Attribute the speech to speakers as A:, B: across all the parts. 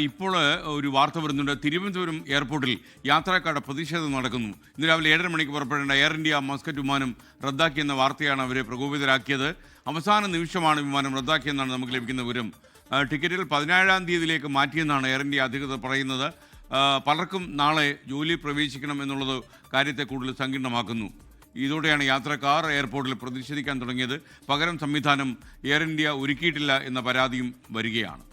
A: ഇപ്പോൾ ഒരു വാർത്ത വരുന്നുണ്ട്. തിരുവനന്തപുരം എയർപോർട്ടിൽ യാത്രക്കാരുടെ പ്രതിഷേധം നടക്കുന്നു. ഇന്ന് രാവിലെ 7:30 മണിക്ക് പുറപ്പെടേണ്ട എയർ ഇന്ത്യ മസ്കറ്റ് വിമാനം റദ്ദാക്കിയെന്ന വാർത്തയാണ് അവരെ പ്രകോപിതരാക്കിയത്. അവസാന നിമിഷമാണ് വിമാനം റദ്ദാക്കിയെന്നാണ് നമുക്ക് ലഭിക്കുന്ന വിവരം. ടിക്കറ്റുകൾ 17-ാം തീയതിയിലേക്ക് മാറ്റിയെന്നാണ് എയർ ഇന്ത്യ അധികൃതർ പറയുന്നത്. പലർക്കും നാളെ ജോലിയിൽ പ്രവേശിക്കണം എന്നുള്ളത് കാര്യത്തെ കൂടുതൽ സങ്കീർണമാക്കുന്നു. ഇതോടെയാണ് യാത്രക്കാർ എയർപോർട്ടിൽ പ്രതിഷേധിക്കാൻ തുടങ്ങിയത്. പകരം സംവിധാനം എയർ ഇന്ത്യ ഒരുക്കിയിട്ടില്ല എന്ന പരാതിയും വരികയാണ്.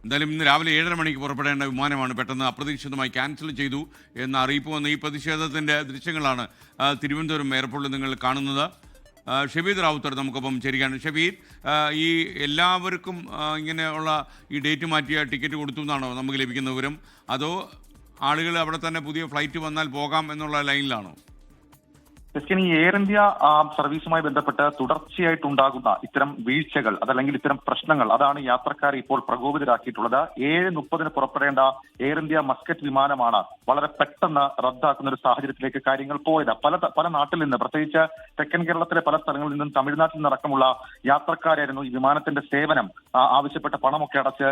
A: എന്തായാലും ഇന്ന് രാവിലെ 7:30 മണിക്ക് പുറപ്പെടേണ്ട വിമാനമാണ് പെട്ടെന്ന് അപ്രതീക്ഷിതമായി ക്യാൻസൽ ചെയ്തു എന്ന അറിയിപ്പ് വന്ന ഈ പ്രതിഷേധത്തിൻ്റെ ദൃശ്യങ്ങളാണ് തിരുവനന്തപുരം എയർപോർട്ടിൽ നിങ്ങൾ കാണുന്നത്. ഷബീർ റാവുത്തർ നമുക്കൊപ്പം ചേരുകയാണ്. ഷബീർ, ഈ എല്ലാവർക്കും ഇങ്ങനെയുള്ള ഈ ഡേറ്റ് മാറ്റിയ ടിക്കറ്റ് കൊടുത്തു എന്നാണോ നമുക്ക് ലഭിക്കുന്ന വിവരം? അതോ ആളുകൾ അവിടെ തന്നെ പുതിയ ഫ്ലൈറ്റ് വന്നാൽ പോകാം എന്നുള്ള ലൈനിലാണോ?
B: ഈ എയർ ഇന്ത്യ സർവീസുമായി ബന്ധപ്പെട്ട് തുടർച്ചയായിട്ടുണ്ടാകുന്ന ഇത്തരം വീഴ്ചകൾ അതല്ലെങ്കിൽ ഇത്തരം പ്രശ്നങ്ങൾ അതാണ് യാത്രക്കാരെ ഇപ്പോൾ പ്രകോപിതരാക്കിയിട്ടുള്ളത്. 7:30 പുറപ്പെടേണ്ട എയർ ഇന്ത്യ മസ്കറ്റ് വിമാനമാണ് വളരെ പെട്ടെന്ന് റദ്ദാക്കുന്ന ഒരു സാഹചര്യത്തിലേക്ക് കാര്യങ്ങൾ പോയത്. പല നാട്ടിൽ നിന്ന്, പ്രത്യേകിച്ച് തെക്കൻ കേരളത്തിലെ പല സ്ഥലങ്ങളിൽ നിന്നും തമിഴ്നാട്ടിൽ നിന്നടക്കമുള്ള യാത്രക്കാരായിരുന്നു ഈ വിമാനത്തിന്റെ സേവനം ആവശ്യപ്പെട്ട പണമൊക്കെ അടച്ച്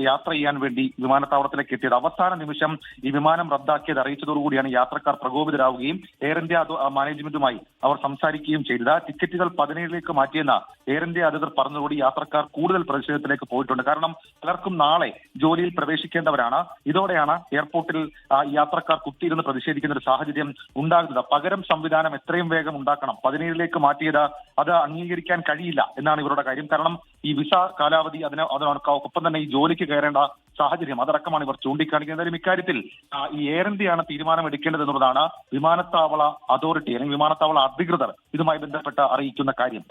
B: യാത്ര ചെയ്യാൻ വേണ്ടി വിമാനത്താവളത്തിലേക്ക് എത്തിയത്. അവസാന നിമിഷം ഈ വിമാനം റദ്ദാക്കിയത് അറിയിച്ചതോടുകൂടിയാണ് യാത്രക്കാർ പ്രകോപിതരാവുകയും എയർ ഇന്ത്യ മാനേജ്മെന്റുമായി അവർ സംസാരിക്കുകയും ചെയ്തത്. ടിക്കറ്റുകൾ 17-ലേക്ക് മാറ്റിയെന്ന എയർ ഇന്ത്യ അധികൃതർ പറഞ്ഞതോടെ യാത്രക്കാർ കൂടുതൽ പ്രതിഷേധത്തിലേക്ക് പോയിട്ടുണ്ട്. കാരണം പലർക്കും നാളെ ജോലിയിൽ പ്രവേശിക്കേണ്ടവരാണ്. ഇതോടെയാണ് എയർപോർട്ടിൽ യാത്രക്കാർ കുത്തിയിരുന്ന് പ്രതിഷേധിക്കുന്ന ഒരു സാഹചര്യം ഉണ്ടാകുന്നത്. പകരം സംവിധാനം എത്രയും വേഗം ഉണ്ടാക്കണം. 17-ലേക്ക് മാറ്റിയത് അത് അംഗീകരിക്കാൻ കഴിയില്ല എന്നാണ് ഇവരുടെ കാര്യം. കാരണം ഈ വിസ കാലാവധി ഒപ്പം തന്നെ ഈ ജോലിക്ക് കയറേണ്ട സാഹചര്യം അതടക്കമാണ് ഇവർ ചൂണ്ടിക്കാണിക്കുന്നത്. എന്തായാലും ഇക്കാര്യത്തിൽ ഈ എയർ ഇന്ത്യയാണ് തീരുമാനം എടുക്കേണ്ടത് എന്നുള്ളതാണ് വിമാനത്താവള അതോറിറ്റി അല്ലെങ്കിൽ വിമാനത്താവള അധികൃതർ ഇതുമായി ബന്ധപ്പെട്ട് അറിയിക്കുന്ന കാര്യം.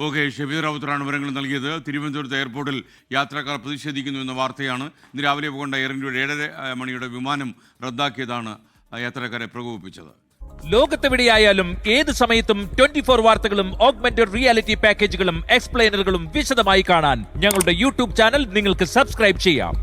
A: ഓക്കെ, ഷബീർ റാവുത്തറാണ് വിവരങ്ങൾ നൽകിയത്. തിരുവനന്തപുരത്ത് എയർപോർട്ടിൽ യാത്രക്കാർ പ്രതിഷേധിക്കുന്നു എന്ന വാർത്തയാണ്. ഇന്ന് രാവിലെ പോകേണ്ട എയർ ഇന്ത്യയുടെ 7:30 മണിയുടെ വിമാനം റദ്ദാക്കിയതാണ് യാത്രക്കാരെ പ്രകോപിപ്പിച്ചത്.
C: ലോകത്തെവിടെയായാലും ഏത് സമയത്തും 24 വാർത്തകളും ഓഗ്മെന്റഡ് റിയാലിറ്റി പാക്കേജുകളും എക്സ്പ്ലെയിനറുകളും വിശദമായി കാണാൻ ഞങ്ങളുടെ യൂട്യൂബ് ചാനൽ നിങ്ങൾക്ക് സബ്സ്ക്രൈബ് ചെയ്യാം.